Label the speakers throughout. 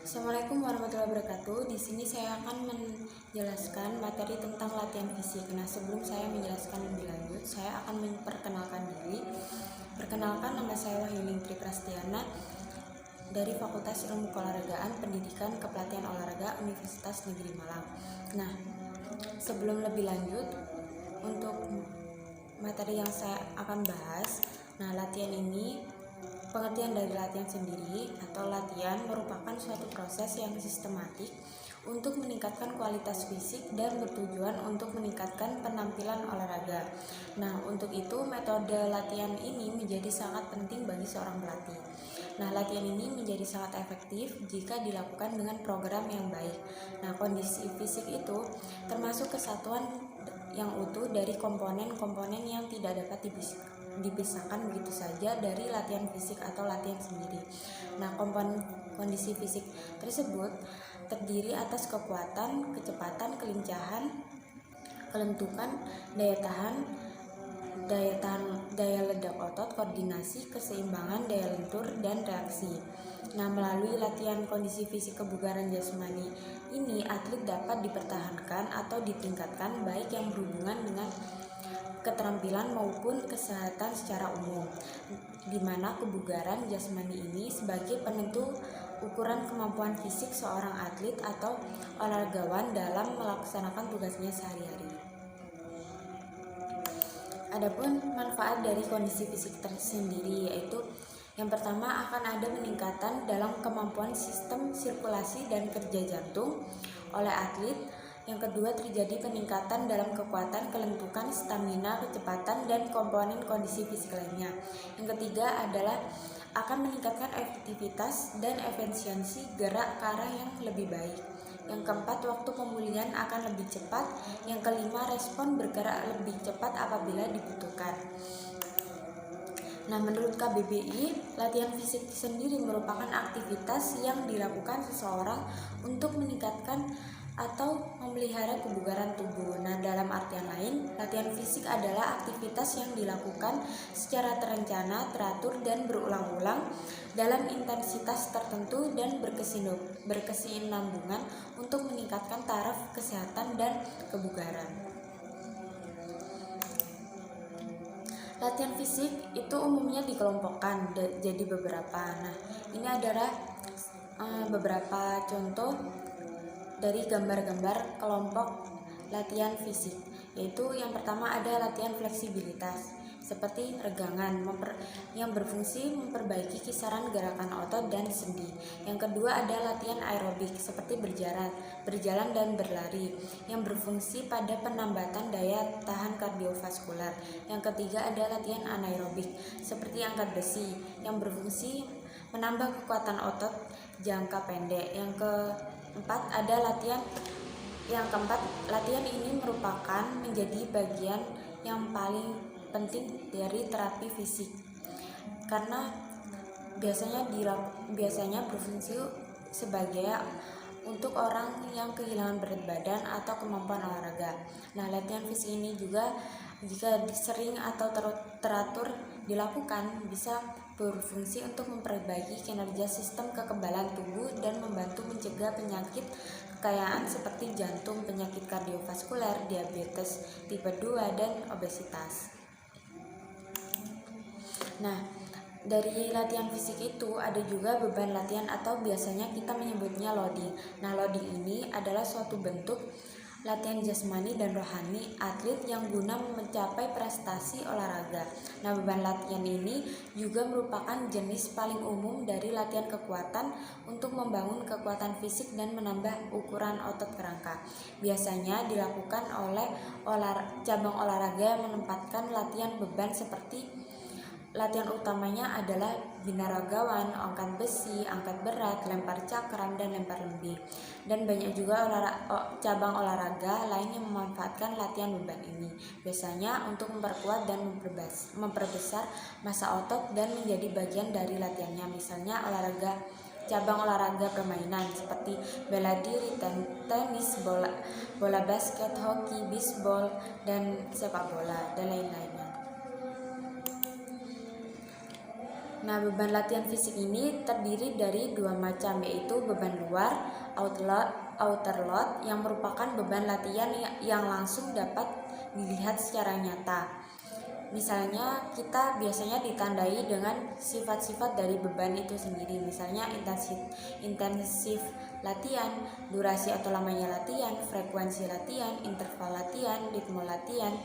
Speaker 1: Assalamualaikum warahmatullahi wabarakatuh. Di sini saya akan menjelaskan materi tentang latihan fisik. Nah, sebelum saya menjelaskan lebih lanjut, saya akan memperkenalkan diri. Perkenalkan, nama saya Wahyuningtri Prastiana dari Fakultas Ilmu Keolahragaan Pendidikan Kepelatihan Olahraga Universitas Negeri Malang. Nah, sebelum lebih lanjut, untuk materi yang saya akan bahas, pengertian dari latihan sendiri atau latihan merupakan suatu proses yang sistematik untuk meningkatkan kualitas fisik dan bertujuan untuk meningkatkan penampilan olahraga. Nah, untuk itu metode latihan ini menjadi sangat penting bagi seorang pelatih. Nah, latihan ini menjadi sangat efektif jika dilakukan dengan program yang baik. Nah, kondisi fisik itu termasuk kesatuan yang utuh dari komponen-komponen yang tidak dapat dipisahkan begitu saja dari latihan fisik atau latihan sendiri. Nah, kondisi fisik tersebut terdiri atas kekuatan, kecepatan, kelincahan, kelentukan, daya ledak otot, koordinasi, keseimbangan, daya lentur, dan reaksi. Nah, melalui latihan kondisi fisik kebugaran jasmani ini, atlet dapat dipertahankan atau ditingkatkan baik yang berhubungan dengan keterampilan maupun kesehatan secara umum, di mana kebugaran jasmani ini sebagai penentu ukuran kemampuan fisik seorang atlet atau olahragawan dalam melaksanakan tugasnya sehari-hari. Adapun manfaat dari kondisi fisik tersendiri yaitu yang pertama akan ada peningkatan dalam kemampuan sistem sirkulasi dan kerja jantung oleh atlet. Yang kedua, terjadi peningkatan dalam kekuatan, kelentukan, stamina, kecepatan, dan komponen kondisi fisik lainnya. Yang ketiga adalah akan meningkatkan efektivitas dan efisiensi gerak ke arah yang lebih baik. Yang keempat, waktu pemulihan akan lebih cepat. Yang kelima, respon bergerak lebih cepat apabila dibutuhkan. Nah, menurut KBBI, latihan fisik sendiri merupakan aktivitas yang dilakukan seseorang untuk meningkatkan atau memelihara kebugaran tubuh. Nah, dalam artian lain, latihan fisik adalah aktivitas yang dilakukan secara terencana, teratur, dan berulang-ulang dalam intensitas tertentu dan berkesinambungan untuk meningkatkan taraf kesehatan dan kebugaran. Latihan fisik itu umumnya dikelompokkan jadi beberapa. Nah, ini adalah beberapa contoh dari gambar-gambar kelompok latihan fisik, yaitu yang pertama ada latihan fleksibilitas seperti regangan yang berfungsi memperbaiki kisaran gerakan otot dan sendi. Yang kedua ada latihan aerobik seperti berjalan dan berlari yang berfungsi pada penambatan daya tahan kardiovaskular. Yang ketiga ada latihan anaerobik seperti angkat besi yang berfungsi menambah kekuatan otot jangka pendek. Yang keempat, latihan ini merupakan menjadi bagian yang paling penting dari terapi fisik karena biasanya berfungsi sebagai untuk orang yang kehilangan berat badan atau kemampuan olahraga. Nah, latihan fisik ini juga jika sering atau teratur dilakukan bisa berfungsi untuk memperbaiki kinerja sistem kekebalan tubuh dan membantu mencegah penyakit kekayaan seperti jantung, penyakit kardiovaskuler, diabetes tipe 2, dan obesitas. Nah, dari latihan fisik itu ada juga beban latihan atau biasanya kita menyebutnya loading. Nah, loading ini adalah suatu bentuk latihan jasmani dan rohani atlet yang guna mencapai prestasi olahraga. Nah, beban latihan ini juga merupakan jenis paling umum dari latihan kekuatan untuk membangun kekuatan fisik dan menambah ukuran otot kerangka. Biasanya dilakukan oleh cabang olahraga yang menempatkan latihan beban seperti latihan utamanya adalah binaragawan, angkat besi, angkat berat, lempar cakram, dan lempar lembing. Dan banyak juga cabang olahraga lain yang memanfaatkan latihan beban ini. Biasanya untuk memperkuat dan memperbesar massa otot dan menjadi bagian dari latihannya. Misalnya cabang olahraga permainan seperti bela diri, tenis, bola basket, hoki, bisbol, dan sepak bola, dan lain-lainnya. Nah, beban latihan fisik ini terdiri dari dua macam, yaitu beban luar outer load yang merupakan beban latihan yang langsung dapat dilihat secara nyata. Misalnya kita biasanya ditandai dengan sifat-sifat dari beban itu sendiri, misalnya intensif latihan, durasi atau lamanya latihan, frekuensi latihan, interval latihan, ritme latihan.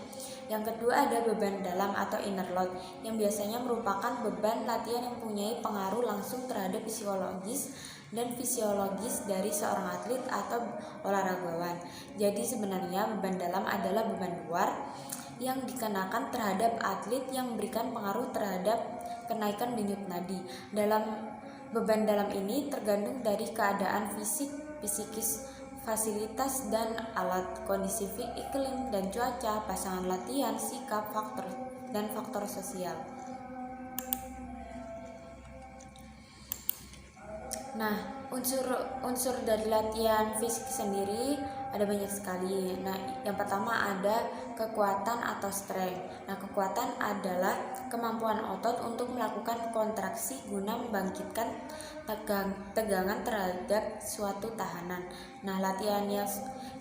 Speaker 1: Yang kedua ada beban dalam atau inner load yang biasanya merupakan beban latihan yang mempunyai pengaruh langsung terhadap psikologis dan fisiologis dari seorang atlet atau olahragawan. Jadi sebenarnya beban dalam adalah beban luar yang dikenakan terhadap atlet yang memberikan pengaruh terhadap kenaikan denyut nadi. Dalam beban dalam ini tergantung dari keadaan psikis, fasilitas dan alat, kondisi iklim dan cuaca, pasangan latihan, sikap, faktor sosial. Nah, unsur dari latihan fisik sendiri ada banyak sekali. Nah, yang pertama ada kekuatan atau strength. Nah, kekuatan adalah kemampuan otot untuk melakukan kontraksi guna membangkitkan tegangan terhadap suatu tahanan. Nah, latihan yang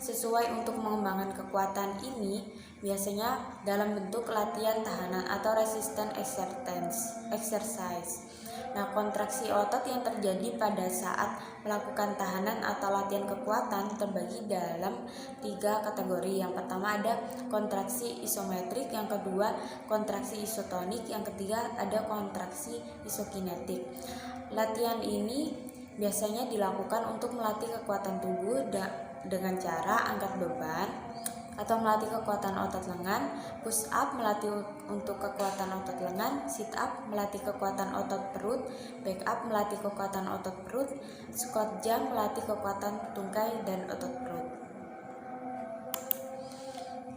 Speaker 1: sesuai untuk mengembangkan kekuatan ini biasanya dalam bentuk latihan tahanan atau resistance exercise. Nah, kontraksi otot yang terjadi pada saat melakukan tahanan atau latihan kekuatan terbagi dalam 3 kategori. Yang pertama ada kontraksi isometrik, yang kedua kontraksi isotonik, yang ketiga ada kontraksi isokinetik. Latihan ini biasanya dilakukan untuk melatih kekuatan tubuh dengan cara angkat beban atau melatih kekuatan otot lengan, push up melatih untuk kekuatan otot lengan, sit up melatih kekuatan otot perut, back up melatih kekuatan otot perut, squat jump melatih kekuatan tungkai dan otot perut.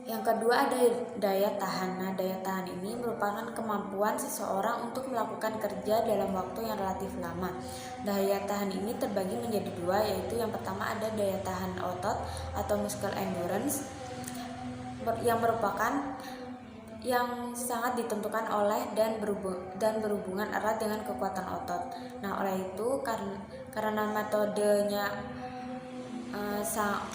Speaker 1: Yang kedua ada daya tahan. Nah, daya tahan ini merupakan kemampuan seseorang untuk melakukan kerja dalam waktu yang relatif lama. Daya tahan ini terbagi menjadi dua, yaitu yang pertama ada daya tahan otot atau muscle endurance yang merupakan yang sangat ditentukan oleh dan berhubungan erat dengan kekuatan otot. Nah, oleh itu karena metodenya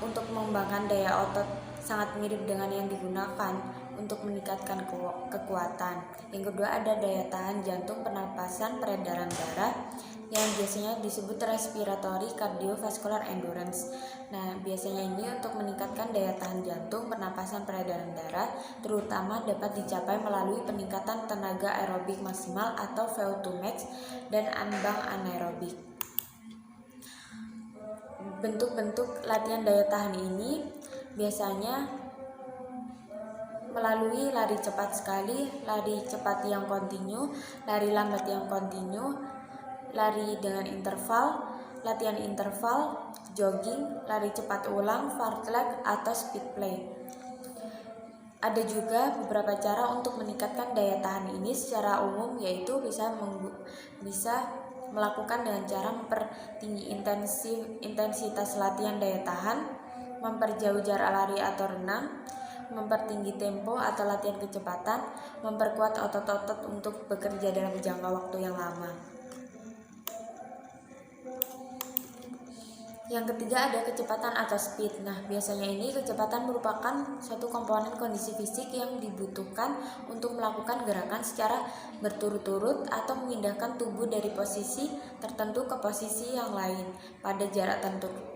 Speaker 1: untuk mengembangkan daya otot sangat mirip dengan yang digunakan untuk meningkatkan kekuatan. Yang kedua ada daya tahan jantung, pernapasan, peredaran darah yang biasanya disebut respiratory cardiovascular endurance. Nah, biasanya ini untuk meningkatkan daya tahan jantung, pernapasan, peredaran darah, terutama dapat dicapai melalui peningkatan tenaga aerobik maksimal atau VO2 max dan ambang anaerobik. Bentuk-bentuk latihan daya tahan ini biasanya melalui lari cepat sekali, lari cepat yang kontinu, lari lambat yang kontinu, lari dengan interval, latihan interval, jogging, lari cepat ulang, fartlek atau speed play. Ada juga beberapa cara untuk meningkatkan daya tahan ini secara umum, yaitu bisa melakukan dengan cara mempertinggi intensitas latihan daya tahan, memperjauh jarak lari atau renang, mempertinggi tempo atau latihan kecepatan, memperkuat otot-otot untuk bekerja dalam jangka waktu yang lama. Yang ketiga ada kecepatan atau speed. Nah, biasanya ini kecepatan merupakan suatu komponen kondisi fisik yang dibutuhkan untuk melakukan gerakan secara berturut-turut atau memindahkan tubuh dari posisi tertentu ke posisi yang lain pada jarak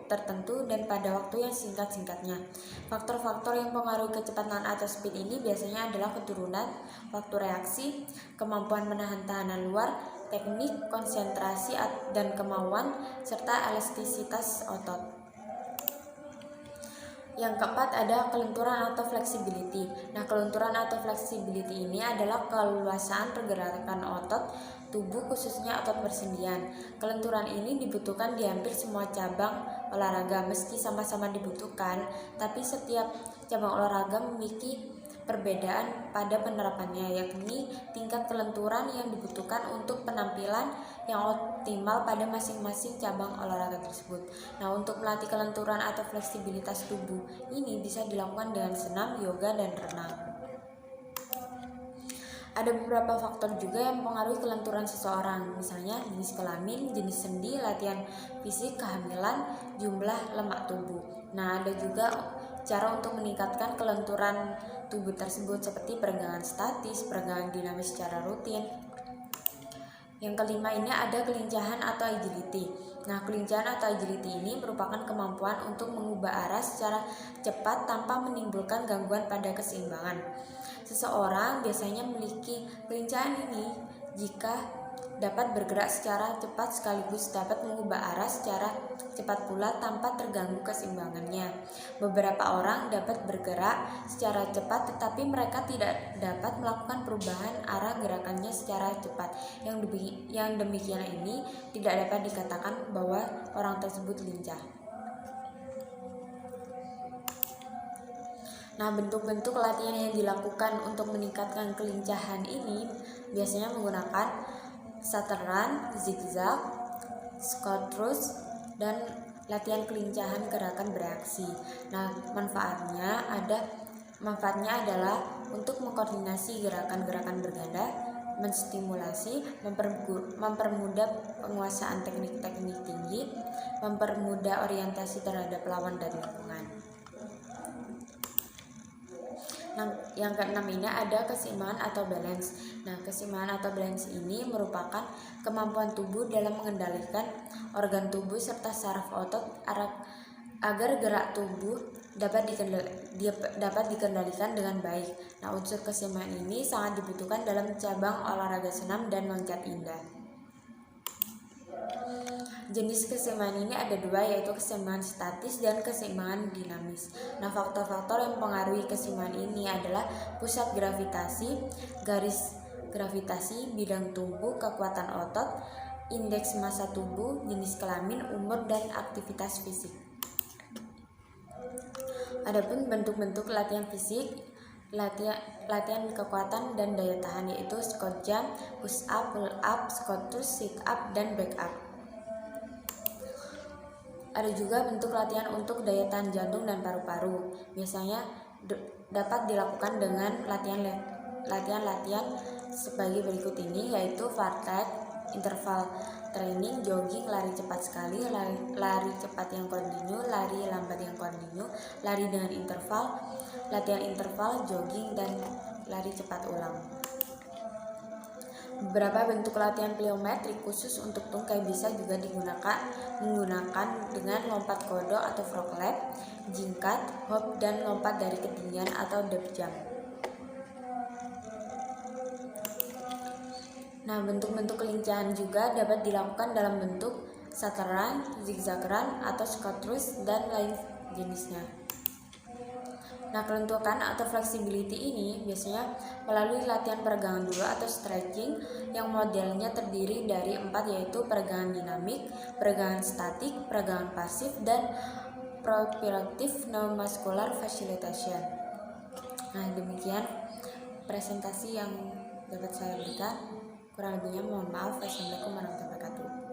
Speaker 1: tertentu dan pada waktu yang singkat-singkatnya. Faktor-faktor yang mempengaruhi kecepatan atau speed ini biasanya adalah keturunan, waktu reaksi, kemampuan menahan tahanan luar, teknik, konsentrasi dan kemauan, serta elastisitas otot. Yang keempat ada kelenturan atau flexibility. Nah, kelenturan atau flexibility ini adalah keluasaan pergerakan otot tubuh, khususnya otot persendian. Kelenturan ini dibutuhkan di hampir semua cabang olahraga. Meski sama-sama dibutuhkan, tapi setiap cabang olahraga memiliki perbedaan pada penerapannya, yakni tingkat kelenturan yang dibutuhkan untuk penampilan yang optimal pada masing-masing cabang olahraga tersebut. Nah, untuk melatih kelenturan atau fleksibilitas tubuh ini bisa dilakukan dengan senam, yoga, dan renang. Ada beberapa faktor juga yang mempengaruhi kelenturan seseorang, misalnya jenis kelamin, jenis sendi, latihan fisik, kehamilan, jumlah lemak tubuh. Nah, ada juga cara untuk meningkatkan kelenturan tubuh tersebut seperti peregangan statis, peregangan dinamis secara rutin. Yang kelima ini ada kelincahan atau agility. Nah, kelincahan atau agility ini merupakan kemampuan untuk mengubah arah secara cepat tanpa menimbulkan gangguan pada keseimbangan. Seseorang biasanya memiliki kelincahan ini jika dapat bergerak secara cepat sekaligus dapat mengubah arah secara cepat pula tanpa terganggu keseimbangannya. Beberapa orang dapat bergerak secara cepat tetapi mereka tidak dapat melakukan perubahan arah gerakannya secara cepat. Yang demikian ini tidak dapat dikatakan bahwa orang tersebut lincah. Nah, bentuk-bentuk latihan yang dilakukan untuk meningkatkan kelincahan ini biasanya menggunakan shuttle run, zigzag, squat thrust, dan latihan kelincahan gerakan bereaksi. Nah, manfaatnya adalah untuk mengkoordinasi gerakan-gerakan berganda, menstimulasi, mempermudah penguasaan teknik-teknik tinggi, mempermudah orientasi terhadap lawan dan lingkungan. Nah, yang keenam ini ada keseimbangan atau balance. Nah, keseimbangan atau balance ini merupakan kemampuan tubuh dalam mengendalikan organ tubuh serta saraf otot agar gerak tubuh dapat dikendalikan dengan baik. Nah, unsur keseimbangan ini sangat dibutuhkan dalam cabang olahraga senam dan loncat indah. Jenis keseimbangan ini ada dua, yaitu keseimbangan statis dan keseimbangan dinamis. Nah, faktor-faktor yang mempengaruhi keseimbangan ini adalah pusat gravitasi, garis gravitasi, bidang tubuh, kekuatan otot, indeks massa tubuh, jenis kelamin, umur, dan aktivitas fisik. Adapun bentuk-bentuk latihan fisik, latihan kekuatan dan daya tahan, yaitu squat jump, push up, pull up, squat thrust, sit up, dan back up. Ada juga bentuk latihan untuk daya tahan jantung dan paru-paru. Biasanya dapat dilakukan dengan latihan sebagai berikut ini, yaitu fartlek, interval training, jogging, lari cepat sekali, lari cepat yang kontinu, lari lambat yang kontinu, lari dengan interval, latihan interval, jogging, dan lari cepat ulang. Beberapa bentuk latihan pliometrik khusus untuk tungkai bisa juga menggunakan dengan lompat kodok atau frog lap, jingkat, hop, dan lompat dari ketinggian atau depth jump. Nah, bentuk-bentuk kelincahan juga dapat dilakukan dalam bentuk shuttle run, zigzag run, atau squat thrust, dan lain jenisnya. Nah, kelenturan atau flexibility ini biasanya melalui latihan peregangan dulu atau stretching yang modelnya terdiri dari 4, yaitu peregangan dinamik, peregangan statik, peregangan pasif, dan proprioceptive neuromuscular facilitation. Nah, demikian presentasi yang dapat saya berikan. Kurang lebihnya mohon maaf. Wassalamualaikum warahmatullahi wabarakatuh.